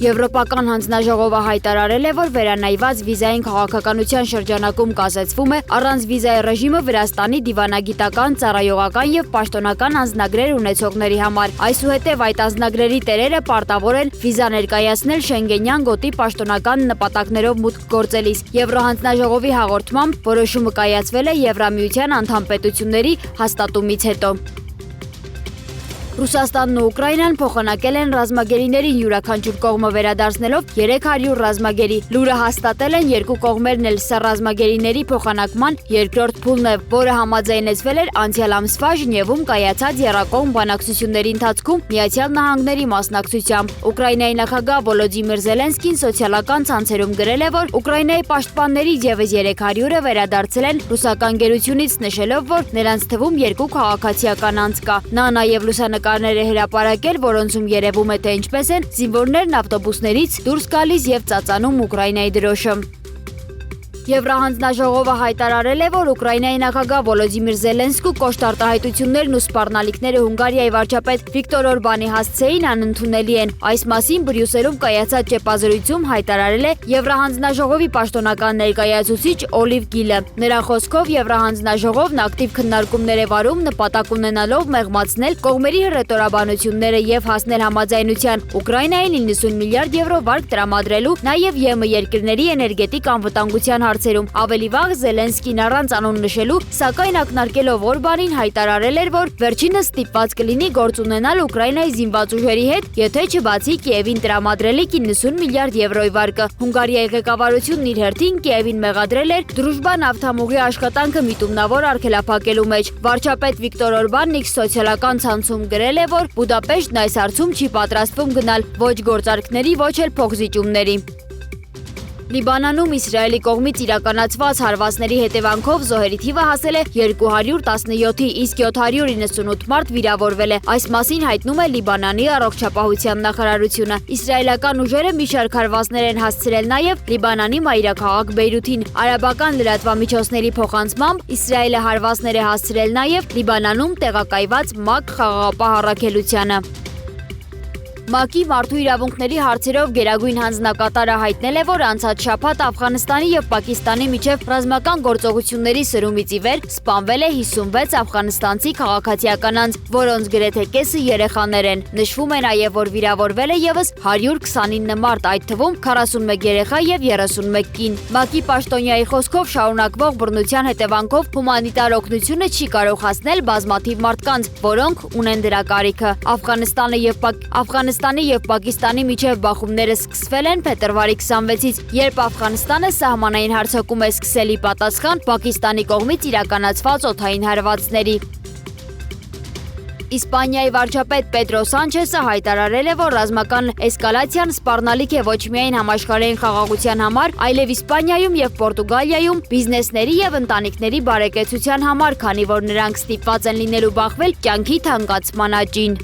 Եվրոպական հանձնաժողովը հայտարարել է, որ վերանայված վիզային քաղաքականության շրջանակում կասեցվում է առանց վիզայի ռեժիմը Վրաստանի դիվանագիտական, ծառայողական եւ պաշտոնական անձնագրեր ունեցողների համար։ Այսուհետև այդ անձնագրերի տերերը պարտավոր են վիզա ներկայացնել Շենգենյան գոտի պաշտոնական նպատակներով մուտք գործելիս։ Եվրոհանձնաժողովի հաղորդմամբ որոշումը կայացվել է Եվրամիության անդամ պետությունների հաստատումից հետո։ Ռուսաստանն ու Ուկրաինան փոխանակել են ռազմագերիներին յուրաքանչյուր կողմը վերադարձնելով 300 ռազմագերի։ Լուրը հաստատել են երկու կողմերն էլ, սա ռազմագերիների փոխանակման երկրորդ փուլն է, որը համաձայնեցվել էր անցյալ ամսվա Ժնևում կայացած եռակողմ բանակցությունների ընթացքում Միացյալ Նահանգների մասնակցությամբ։ Ուկրաինայի նախագահ Վոլոդիմիր Զելենսկին սոցիալական ցանցերում գրել է, որ Ուկրաինայի պաշտպաններից ևս 300-ը վերադարձել են ռուսական գերությունից, նշելով, որ նրանց թվում երկու քաղաքացիական անձ կա։ Նա նաև լուսանկարներ է հրապարակել, որոնցում երևում է, թե ինչպես են զինվորներն ավտոբուսներից դուրս գալիս եւ ծածանում Ուկրաինայի դրոշը։ Եվրահանձնաժողովը հայտարարել է, որ Ուկրաինայի նախագահ Վոլոդիմիր Զելենսկու կոշտ արտահայտություններն ու սպառնալիքները Հունգարիայի վարչապետ Վիկտոր Օրբանի հասցեին անընդունելի են։ Այս մասին Բրյուսելում կայացած ճեպազրույցում հայտարարել է Եվրահանձնաժողովի պաշտոնական ներկայացուցիչ Օլիվ Գիլը։ Նրա խոսքով Եվրահանձնաժողովն ակտիվ քննարկումներ է վարում նպատակ ունենալով մեղմացնել կողմերի հռետորաբանությունները եւ հասնել համաձայնության Ուկրաինային 90 միլիարդ եվրո վարկ տրամադրելու, նաեւ ԵՄ երկրների էներգետիկ անվտանգության հարցերում։ Ավելի վաղ Զելենսկին առանց անուն նշելու, սակայն ակնարկելով Օրբանին հայտարարել էր, որ վերջինս ստիպված կլինի գործ ունենալ Ուկրաինայի զինված ուժերի հետ, եթե չբացի Կիևին տրամադրելիք 90 միլիարդ եվրոյի վարկը։ Հունգարիայի ղեկավարությունն իր հերթին Կիևին մեղադրել էր Դրուժբա նավթամուղի աշխատանքը միտումնավոր արգելափակելու մեջ։ Վարչապետ Վիկտոր Օրբանն X սոցիալական ցանցում գրել է, որ Բուդապեշտն այս հարցում չի պատրաստվում գնալ ոչ գործարքների, ոչ էլ փոխզիջումների։ Լիբանանում Իսրայելի կողմից իրականացված հարվածների հետևանքով զոհերի թիվը հասել է 217-ի, իսկ 798 մարդ վիրավորվել է։ Այս մասին հայտնում է Լիբանանի առողջապահության նախարարությունը։ Իսրայելական ուժերը մի շարք հարվածներ են հասցրել նաև Լիբանանի մայրաքաղաք Բեյրութին։ Արաբական լրատվամիջոցների փոխանցմամբ Իսրայելը հարվածներ է հասցրել նաև Լիբանանում տեղակայված ՄԱԿ խաղաղապահ առաքելությանը։ ՄԱԿ-ի մարդու իրավունքների հարցերով գերագույն հանձնակատարը հայտնել է, որ անցած շաբաթ Աֆղանստանի եւ Պակիստանի միջև ռազմական գործողությունների սրումից ի վեր սպանվել է 56 աֆղանստանցի քաղաքացիական անձ, որոնց գրեթե կեսը երեխաներ են։ Նշվում է նաեւ, որ վիրավորվել է եւս 129 մարդ, այդ թվում 41 երեխա եւ 31 կին։ ՄԱԿ-ի պաշտոնյայի խոսքով շարունակվող բռնության հետևանքով հումանիտար օգնությունը չի կարող հասնել բազմաթիվ մարդկանց, որոնք ունեն դրա կարիքը։ Աֆղանստանի եւ Պակիստանի միջև բախումները սկսվել են փետրվարի 26-ից, երբ Աֆղանստանը սահմանային հարձակում է սկսել ի պատասխան Պակիստանի կողմից իրականացված օդային հարվածների։ Իսպանիայի վարչապետ Պետրո Սանչեսը հայտարարել է, որ ռազմական էսկալացիան սպառնալիք է ոչ միայն համաշխարհային խաղաղության համար, այլև Իսպանիայում եւ Պորտուգալիայում բիզնեսների եւ ընտանիքների բարեկեցության համար, քանի որ նրանք ստիպված են լինելու բախվել կյանքի թանկացման աճին։